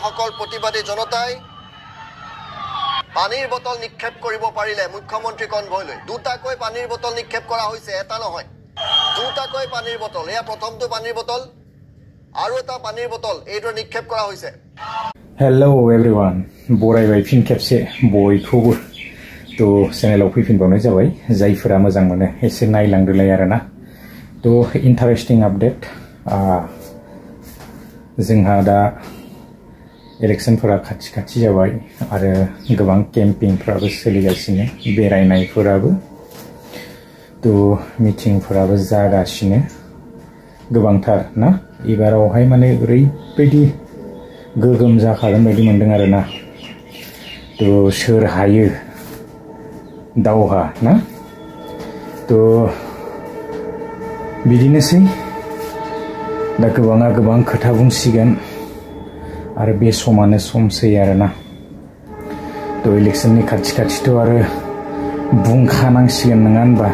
সকল প্ৰতিবাদী জনতাই পানীৰ বটল নিক্ষেপ কৰিব পাৰিলে মুখ্যমন্ত্ৰী কনভয়লৈ দুটাকৈ পানীৰ বটল নিক্ষেপ কৰা হৈছে এটা নহয় দুটাকৈ পানীৰ বটল এয়া প্ৰথমটো পানীৰ বটল আৰু এটা পানীৰ বটল এইটো নিক্ষেপ কৰা হৈছে Hello everyone बरायबाय फिन खेबसे बयखौबो तो चेनेलाव फैफिनबावनाय जाबाय जायफोरा मोजां मोनो एसे नायलांदोलाय आरोना तो इन्टारेस्टिं आपडेट जोंहा दा इलेक्शनफोरा खाथि जाबाय आरो गोबां केम्पिंफोराबो सोलिगासिनो बेरायनायफोराबो तो मिटिंफोराबो जागासिनो गोबांथार ना एबारावहाय माने ओरैबायदि गोगोम जाखागोन बायदि मोनदों आरोना तो सोर हायो दावहा ना तो बिदिनोसै दा गोबाङा गोबां खोथा बुंसिगोन आरो बे समानो समसै आरोना तो इलेक्शननि खाथिथ' आरो बुंखानांसिगोन नङा होनबा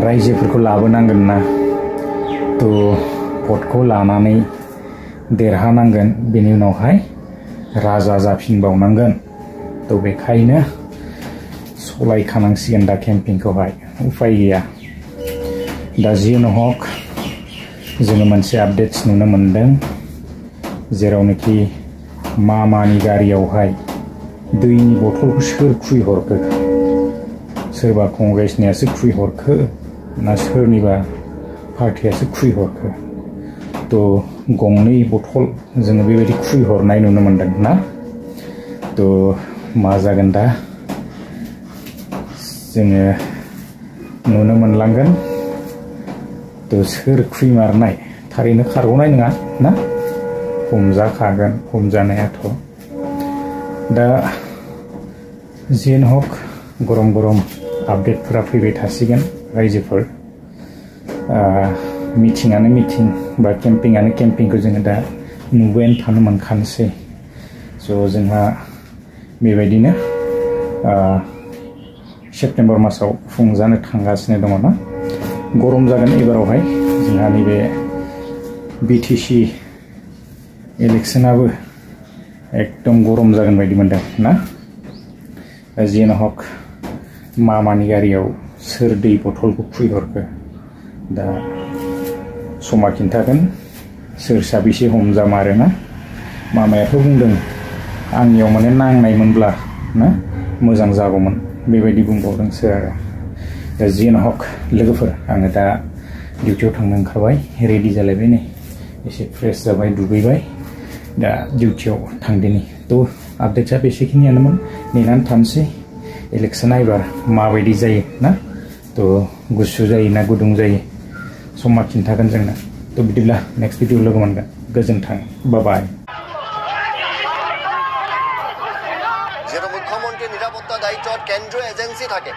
रायजोफोरखौ लाबोनांगोन ना तो भटखौ लानानै देरहानांगोन बेनि उनावहाय राजा जाफिनबावनांगोन तो बेखायनो सलायखानांसिगोन दा केम्पिंखौहाय उफाय गैया दा जियानो हक जोङो मोनसे आपडेट्स नुनो मोनदों जेरावनोखि मामानि गारियावहाय दैनि बथलखौ सोर खुइहरखो सोरबा कंग्रेसनियासो खुइहरखो ना सोरनिबा पार्टियासो खुइहरखो तो गंनै बथल जोङो बेबायदि खुइहरनाय नुनो मोनदों ना तो मा जागोन दा जोङो नुनो मोनलांगोन तो सोर खुइमारनाय थारैनो खारग'नाय नङा ना हमजाखागोन हमजानायाथ' दा जियानो हक गरम आपडेटफोरा फैबाय थासिगोन रायजोफोर मिटिंआनो मिटिं बा केम्पिंआनो केम्पिंखौ जोङो दा नुबायानो थानो मोनखानोसै स' जोंहा बेबायदिनो सेप्तेम्बर मासाव खुंजानो थांगासिनो दङ ना गरम जागोन एबारावहाय जोंहा नैबे बिटिसि इलेक्शनाबो एकदम गरम जागोन बायदि मोनदों ना जियानो हक मामानि गारियाव सोर दै बथलखौ खुइहरखो दा समा खिन्थागोन सोर साबेसे हमजामारोना मामायाथ' बुंदों आंनियाव माने नांनायमोनब्ला ना मोजां जागौमोन बेबायदि बुंबावदोंसो आरो दा जियानो हक लोगोफोर आङो दा डिउटियाव थांनो ओंखारबाय रेडि जालायबाय नै एसे फ्रेश जाबाय दुगैबाय दा डिउटियाव थांदिनि तो आपडेट्सआ बेसेखिनियानोमोन नेनानै थानोसै इलेक्शना एबार माबायदि जायो ना तो गुसु जायो ना गुदुं जायो समा खिन्थागोन जोंना तो बिदिब्ला नेक्स्ट भिडिअ लोगो मोनगोन गोजोन्थों बाय যেহেতু মুখ্যমন্ত্রী নিরাপত্তা দায়িত্বত কেন্দ্রীয় এজেন্সি থাকে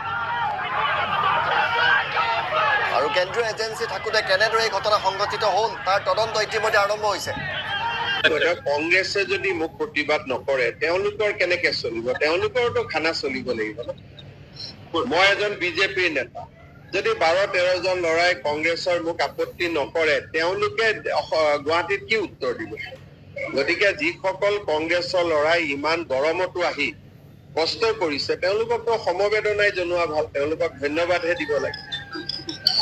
আৰু কেন্দ্ৰীয় এজেন্সি থাকোঁতে কেনেদৰে এই ঘটনা সংঘটিত হ'ল তাৰ তদন্ত ইতিমধ্যে আৰম্ভ হৈছে কংগ্ৰেছে যদি মোক প্ৰতিবাদ নকৰে তেওঁলোকৰ কেনেকৈ চলিব তেওঁলোকৰতো খানা চলিব লাগিব মই এজন বিজেপিৰ নেতা যদি 12-13 জন লৰাই কংগ্ৰেছৰ মোক আপত্তি নকৰে তেওঁলোকে গুৱাহাটীত কি উত্তৰ দিব গতিকে যিসকল কংগ্ৰেছৰ লৰাই ইমান গৰমতো আহি কষ্ট কৰিছে তেওঁলোককতো সমবেদনাই জনোৱা ভাল তেওঁলোকক ধন্যবাদহে দিব লাগে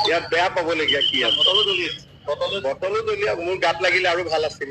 ইয়াত বেয়া পাবলগীয়া কি আছে বটলো দলীয়া মোৰ গাত লাগিলে আৰু ভাল আছিল